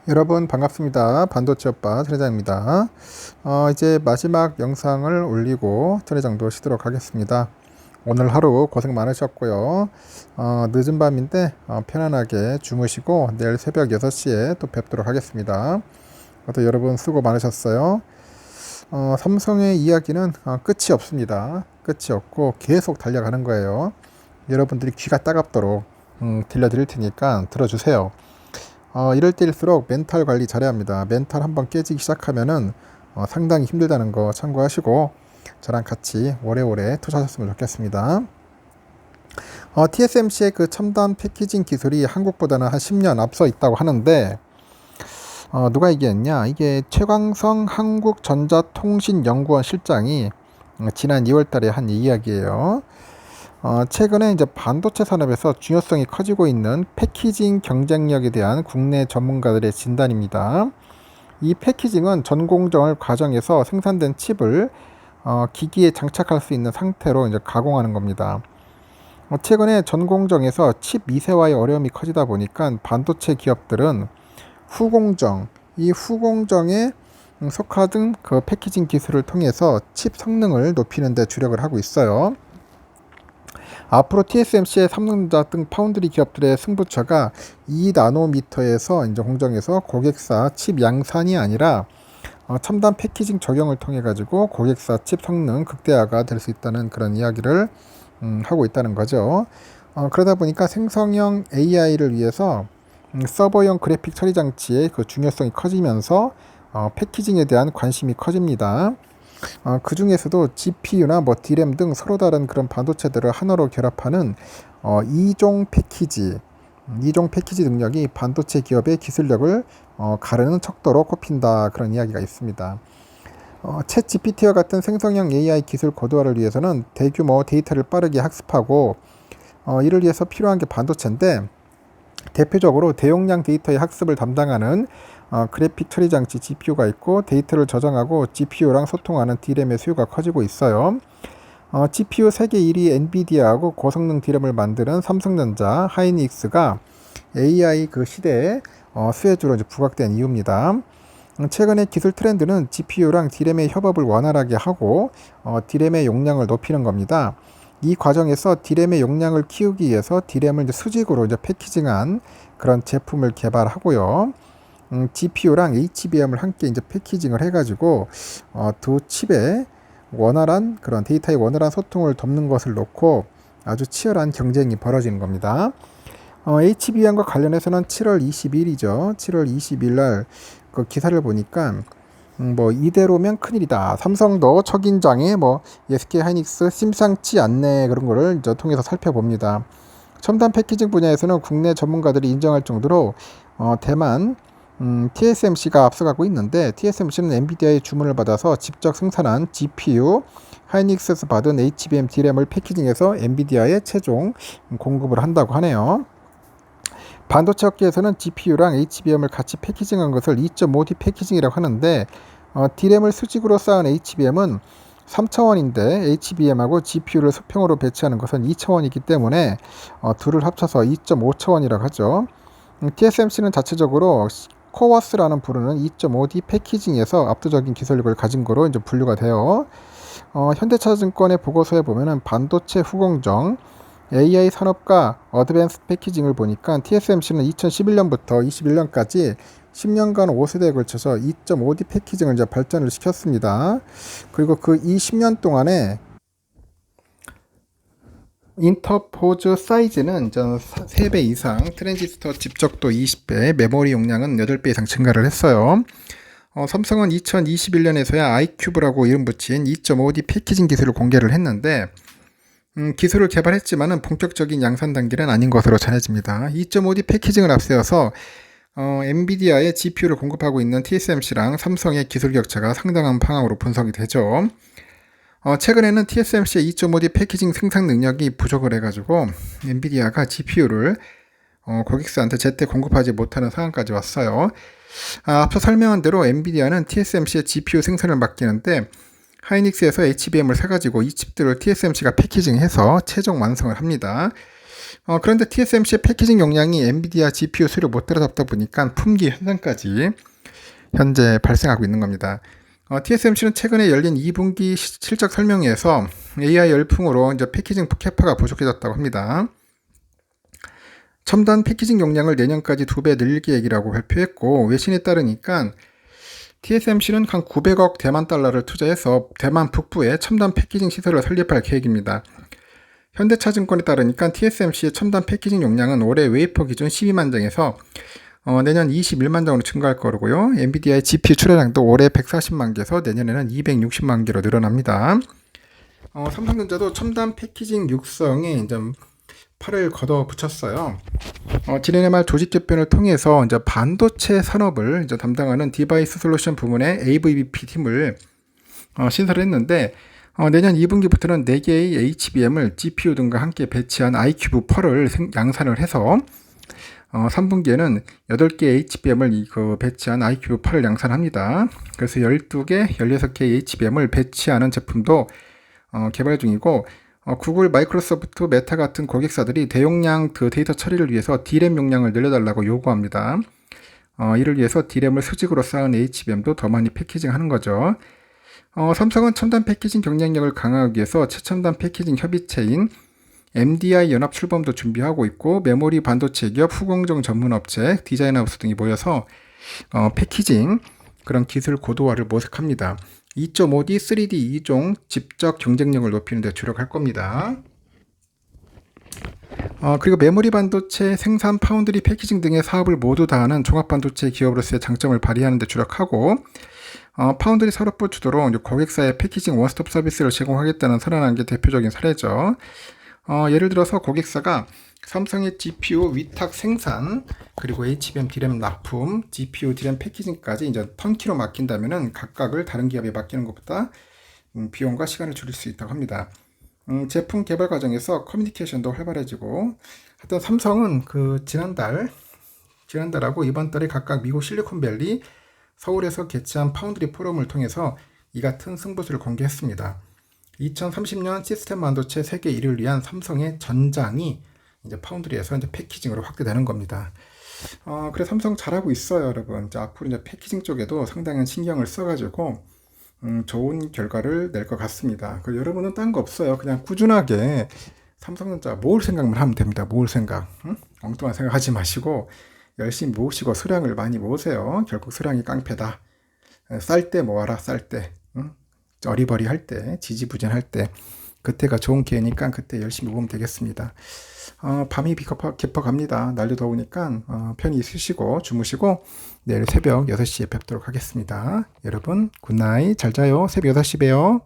여러분 반갑습니다. 반도체 오빠 트레장입니다. 이제 마지막 영상을 올리고 트레장도 쉬도록 하겠습니다. 오늘 하루 고생 많으셨고요. 늦은 밤인데 편안하게 주무시고 내일 새벽 6시에 또 뵙도록 하겠습니다. 또 여러분 수고 많으셨어요. 삼성의 이야기는 끝이 없습니다. 끝이 없고 계속 달려가는 거예요. 여러분들이 귀가 따갑도록 들려드릴 테니까 들어주세요. 이럴 때일수록 멘탈 관리 잘해야 합니다. 멘탈 한번 깨지기 시작하면은 상당히 힘들다는 거 참고하시고 저랑 같이 오래오래 투자하셨으면 좋겠습니다. TSMC의 그 첨단 패키징 기술이 한국보다는 한 10년 앞서 있다고 하는데 누가 얘기했냐? 이게 최광성 한국전자통신연구원 실장이 지난 2월 달에 한 이야기예요. 최근에 이제 반도체 산업에서 중요성이 커지고 있는 패키징 경쟁력에 대한 국내 전문가들의 진단입니다. 이 패키징은 전공정을 과정에서 생산된 칩을 기기에 장착할 수 있는 상태로 이제 가공하는 겁니다. 최근에 전공정에서 칩 미세화의 어려움이 커지다 보니까 반도체 기업들은 후공정, 이 후공정에 속하던 그 패키징 기술을 통해서 칩 성능을 높이는 데 주력을 하고 있어요. 앞으로 TSMC의 삼성전자 등 파운드리 기업들의 승부처가 2나노미터에서 이제 공정에서 고객사 칩 양산이 아니라 첨단 패키징 적용을 통해 가지고 고객사 칩 성능 극대화가 될 수 있다는 그런 이야기를 하고 있다는 거죠. 그러다 보니까 생성형 AI를 위해서 서버용 그래픽 처리 장치의 그 중요성이 커지면서 패키징에 대한 관심이 커집니다. 그 중에서도 GPU나 뭐 DRAM 등 서로 다른 그런 반도체들을 하나로 결합하는 이종 패키지 능력이 반도체 기업의 기술력을 가르는 척도로 꼽힌다, 그런 이야기가 있습니다. 챗 GPT와 같은 생성형 AI 기술 고도화를 위해서는 대규모 데이터를 빠르게 학습하고 이를 위해서 필요한 게 반도체인데, 대표적으로 대용량 데이터의 학습을 담당하는 그래픽 처리 장치 GPU가 있고, 데이터를 저장하고 GPU랑 소통하는 DRAM의 수요가 커지고 있어요. GPU 세계 1위 엔비디아하고 고성능 DRAM을 만드는 삼성전자, 하이닉스가 AI 그 시대에 수혜주로 이제 부각된 이유입니다. 최근의 기술 트렌드는 GPU랑 DRAM의 협업을 원활하게 하고 DRAM의 용량을 높이는 겁니다. 이 과정에서 DRAM의 용량을 키우기 위해서 DRAM을 이제 수직으로 이제 패키징한 그런 제품을 개발하고요. GPU랑 HBM을 함께 이제 패키징을 해가지고 두 칩의 원활한 그런 데이터의 원활한 소통을 돕는 것을 놓고 아주 치열한 경쟁이 벌어지는 겁니다. HBM과 관련해서는 7월 20일이죠. 7월 20일 날 그 기사를 보니까 뭐 이대로면 큰일이다. 삼성도 척인장에 뭐 SK 하이닉스 심상치 않네, 그런 거를 이제 통해서 살펴봅니다. 첨단 패키징 분야에서는 국내 전문가들이 인정할 정도로 대만 TSMC가 앞서가고 있는데, TSMC는 엔비디아의 주문을 받아서 직접 생산한 GPU, 하이닉스에서 받은 HBM DRAM을 패키징해서 엔비디아에 최종 공급을 한다고 하네요. 반도체 업계에서는 GPU랑 HBM을 같이 패키징한 것을 2.5D 패키징이라고 하는데, DRAM을 수직으로 쌓은 HBM은 3차원인데 HBM하고 GPU를 수평으로 배치하는 것은 2차원이기 때문에 둘을 합쳐서 2.5차원이라고 하죠. TSMC는 자체적으로 코어스라는 부르는 2.5D 패키징에서 압도적인 기술력을 가진 거로 이제 분류가 돼요. 현대차증권의 보고서에 보면은 반도체 후공정, AI 산업과 어드밴스 패키징을 보니까 TSMC는 2011년부터 21년까지 10년간 5세대에 걸쳐서 2.5D 패키징을 이제 발전을 시켰습니다. 그리고 그 이 10년 동안에 인터포즈 사이즈는 3배 이상, 트랜지스터 집적도 20배, 메모리 용량은 8배 이상 증가를 했어요. 삼성은 2021년에서야 아이큐브라고 이름 붙인 2.5D 패키징 기술을 공개를 했는데, 기술을 개발했지만은 본격적인 양산 단계는 아닌 것으로 전해집니다. 2.5D 패키징을 앞세워서 엔비디아의 GPU를 공급하고 있는 TSMC랑 삼성의 기술 격차가 상당한 방향으로 분석이 되죠. 최근에는 TSMC의 2.5D 패키징 생산 능력이 부족을 해가지고 엔비디아가 GPU를 고객사한테 제때 공급하지 못하는 상황까지 왔어요. 앞서 설명한 대로 엔비디아는 TSMC의 GPU 생산을 맡기는데, 하이닉스에서 HBM을 사가지고 이 칩들을 TSMC가 패키징해서 최종 완성을 합니다. 그런데 TSMC의 패키징 용량이 엔비디아 GPU 수를 못 따라잡다 보니까 품귀 현상까지 현재 발생하고 있는 겁니다. TSMC는 최근에 열린 2분기 실적 설명회에서 AI 열풍으로 이제 패키징 캐파가 부족해졌다고 합니다. 첨단 패키징 용량을 내년까지 2배 늘릴 계획이라고 발표했고, 외신에 따르니까 TSMC는 한 900억 대만 달러를 투자해서 대만 북부에 첨단 패키징 시설을 설립할 계획입니다. 현대차증권에 따르니까 TSMC의 첨단 패키징 용량은 올해 웨이퍼 기준 12만 장에서 내년 21만 장으로 증가할 거고요. 엔비디아의 GPU 출하량도 올해 140만 개에서 내년에는 260만 개로 늘어납니다. 삼성전자도 첨단 패키징 육성에 이제 팔을 걷어붙였어요. 지난해 말 조직 개편을 통해서 이제 반도체 산업을 이제 담당하는 디바이스 솔루션 부문의 AVP 팀을 신설했는데, 내년 2분기부터는 4개의 HBM을 GPU 등과 함께 배치한 iCube 펄을 양산을 해서 3분기에는 8개 HBM을 배치한 iCube 펄을 양산합니다. 그래서 12개, 16개 HBM을 배치하는 제품도 개발 중이고, 구글, 마이크로소프트, 메타 같은 고객사들이 대용량 데이터 처리를 위해서 D램 용량을 늘려달라고 요구합니다. 이를 위해서 D램을 수직으로 쌓은 HBM도 더 많이 패키징하는 거죠. 삼성은 첨단 패키징 경쟁력을 강화하기 위해서 최첨단 패키징 협의체인 MDI 연합 출범도 준비하고 있고, 메모리 반도체 기업, 후공정 전문 업체, 디자인 하우스 등이 모여서 패키징 그런 기술 고도화를 모색합니다. 2.5D, 3D 2종 집적 경쟁력을 높이는 데 주력할 겁니다. 그리고 메모리 반도체 생산, 파운드리, 패키징 등의 사업을 모두 다 하는 종합반도체 기업으로서의 장점을 발휘하는 데 주력하고, 파운드리 산업부 주도로 고객사의 패키징 원스톱 서비스를 제공하겠다는 선언한 게 대표적인 사례죠. 예를 들어서 고객사가 삼성의 GPU 위탁 생산, 그리고 HBM D램 납품, GPU D램 패키징까지 이제 턴키로 맡긴다면은 각각을 다른 기업에 맡기는 것보다 비용과 시간을 줄일 수 있다고 합니다. 제품 개발 과정에서 커뮤니케이션도 활발해지고, 하여튼 삼성은 지난달하고 이번 달에 각각 미국 실리콘밸리, 서울에서 개최한 파운드리 포럼을 통해서 이 같은 승부수를 공개했습니다. 2030년 시스템 반도체 세계 1위를 위한 삼성의 전장이 이제 파운드리에서 이제 패키징으로 확대되는 겁니다. 그래서 삼성 잘하고 있어요, 여러분. 이제 앞으로 이제 패키징 쪽에도 상당한 신경을 써가지고 좋은 결과를 낼 것 같습니다. 여러분은 딴 거 없어요. 그냥 꾸준하게 삼성전자 모을 생각만 하면 됩니다. 모을 생각. 엉뚱한 생각하지 마시고 열심히 모으시고 수량을 많이 모으세요. 결국 수량이 깡패다. 쌀 때 모아라, 쌀 때. 어리버리 할 때, 지지부진할 때, 그때가 좋은 기회니까 그때 열심히 모으면 되겠습니다. 밤이 깊어갑니다. 날도 더우니까 편히 쉬시고 주무시고 내일 새벽 6시에 뵙도록 하겠습니다. 여러분 굿나잇, 잘 자요. 새벽 6시 봬요.